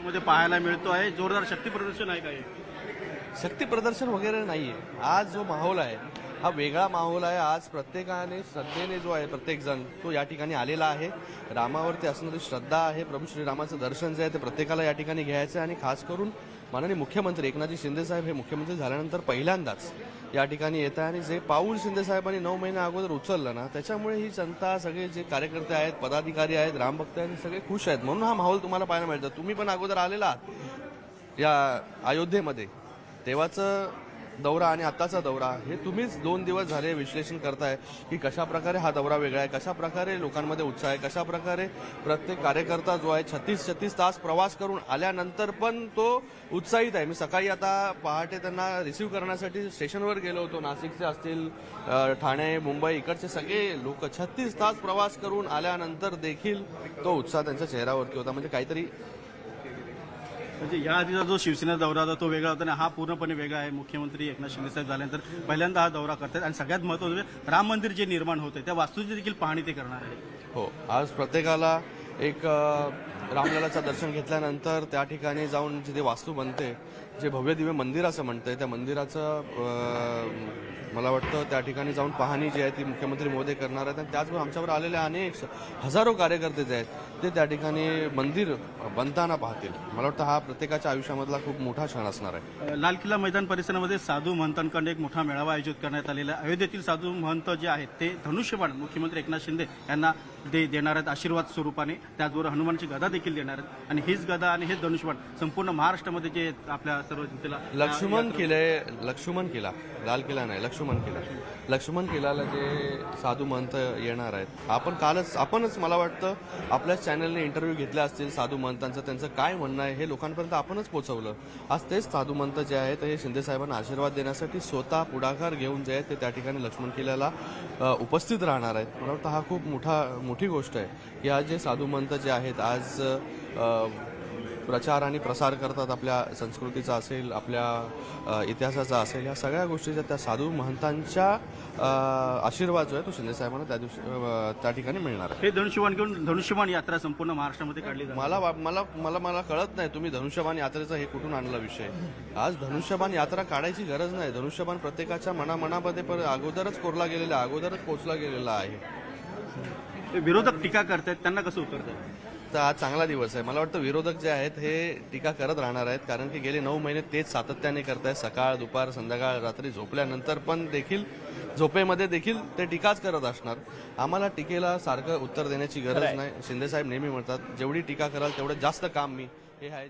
मध्ये पाहायला मिळतो आहे जोरदार शक्ती प्रदर्शन आहे काय? शक्ती प्रदर्शन वगैरे नाहीये। आज जो माहोल आहे हा वेगळा माहोल आहे। आज प्रत्येकाने श्रद्धेने जो आहे प्रत्येक जण तो या ठिकाणी आलेला आहे। रामावरती असणारी श्रद्धा आहे, प्रभू श्रीरामाचं दर्शन जे आहे ते प्रत्येकाला या ठिकाणी घ्यायचं आहे। आणि खास करून माननीय मुख्यमंत्री एकनाथजी शिंदे साहेब हे मुख्यमंत्री झाल्यानंतर पहिल्यांदाच या ठिकाणी येत आहे। आणि जे पाऊल शिंदे साहेबांनी 9 महिने अगोदर उचललं ना, त्याच्यामुळे ही जनता, सगळे जे कार्यकर्ते आहेत, पदाधिकारी आहेत, रामभक्त आहेत, सगळे खुश आहेत। म्हणून हा माहोल तुम्हाला पाहायला मिळतो। तुम्ही पण अगोदर आलेला आहात या अयोध्येमध्ये, तेव्हाचं दौरा आणि आत्ताचा दौरा हे तुम्हीच 2 दिवस झाले विश्लेषण करताय की कशा प्रकारे हा दौरा वेगळा आहे, कशा प्रकारे लोकांमध्ये उत्साह आहे, कशा प्रकारे प्रत्येक कार्यकर्ता जो आहे 36 तास प्रवास करून आल्यानंतर पण तो उत्साहित आहे। मी सकाळी आता पहाटे त्यांना रिसीव्ह करण्यासाठी स्टेशनवर गेलो होतो। नाशिकचे असतील, ठाणे, मुंबई, इकडचे सगळे लोक 36 तास प्रवास करून आल्यानंतर देखील तो उत्साह त्यांच्या चेहऱ्यावरती होता। म्हणजे काहीतरी म्हणजे या आधीचा जो शिवसेना दौरा होता तो वेगळा होता आणि हा पूर्णपणे वेगळा आहे। मुख्यमंत्री एकनाथ शिंदे साहेब झाल्यानंतर पहिल्यांदा हा दौरा करतात आणि सगळ्यात महत्त्वाचं म्हणजे राम मंदिर जे निर्माण होते त्या वास्तूची देखील पाहणी ते करणार आहे। हो, आज प्रत्येकाला एक रामललाचं दर्शन घेतल्यानंतर त्या ठिकाणी जाऊन जिथे वास्तू बनते, जे भव्य दिव्य मंदिर असं म्हणतंय, त्या मंदिराचं मला वाटतं त्या ठिकाणी जाऊन पाहणी जी आहे ती मुख्यमंत्री महोदय करणार आहेत। आणि त्याचबरोबर आमच्यावर आलेले अनेक हजारो कार्यकर्ते जे आहेत ते त्या ठिकाणी मंदिर बनताना पाहतील। मला वाटतं हा प्रत्येकाच्या आयुष्यामधला खूप मोठा क्षण असणार आहे। लाल किल्ला मैदान परिसरामध्ये साधू महंतांकडे एक मोठा मेळावा आयोजित करण्यात आलेला आहे। अयोध्येतील साधू महंत जे आहेत ते धनुष्यबाण मुख्यमंत्री एकनाथ शिंदे यांना देणार आहेत आशीर्वाद स्वरूपाने। त्याचबरोबर हनुमानची गदा देखील देणार आहेत आणि हीच गदा आणि हेच धनुष्यबाण संपूर्ण महाराष्ट्रामध्ये जे आपल्या सर्व जनतेला लक्ष्मण किल्ला, लाल किल्ला नाही, लक्ष्मण किल्ल्याला जे साधू महंत येणार आहेत, आपणच मला वाटतं आपल्याच चॅनलने इंटरव्ह्यू घेतले असतील साधू महंतांचं, त्यांचं काय म्हणणं आहे हे लोकांपर्यंत आपणच पोहोचवलं। आज तेच साधू महंत जे आहेत ते शिंदे साहेबांना आशीर्वाद देण्यासाठी स्वतः पुढाकार घेऊन जे आहेत ते त्या ठिकाणी लक्ष्मण किल्ल्याला उपस्थित राहणार आहेत। मला वाटतं हा खूप मोठी गोष्ट आहे की आज जे साधू महंत जे आहेत आज प्रचार आणि प्रसार करतात, आपल्या संस्कृतीचा असेल, आपल्या इतिहासाचा असेल, या सगळ्या गोष्टीचा त्या साधू महंतांच्या आशीर्वाद जो आहे तो शिंदे साहेबांना त्या दिवशी त्या ठिकाणी मिळणार आहे। हे धनुष्यबाण घेऊन धनुष्यबाण यात्रा संपूर्ण महाराष्ट्रामध्ये काढली जाते। मला कळत नाही तुम्ही धनुष्यबाण यात्रेचा हे कुठून आणला विषय। आज धनुष्यबाण यात्रा काढायची गरज नाही। धनुष्यबाण प्रत्येकाच्या मनामध्ये अगोदरच कोरला गेलेला, अगोदरच पोचला गेलेला आहे। विरोधक टीका करतात, त्यांना कसं उत्तरतात? तर आज चांगला दिवस आहे। मला वाटतं विरोधक जे आहेत हे टीका करत राहणार आहेत, कारण की गेले 9 महिने तेच सातत्याने करत आहेत। सकाळ, दुपार, संध्याकाळ, रात्री झोपल्यानंतर पण देखील, झोपेमध्ये देखील ते टीकाच करत असणार। आम्हाला टीकेला सारखं उत्तर देण्याची गरज नाही। शिंदे साहेब नेहमी म्हणतात जेवढी टीका कराल तेवढं जास्त काम मी, हे आहे।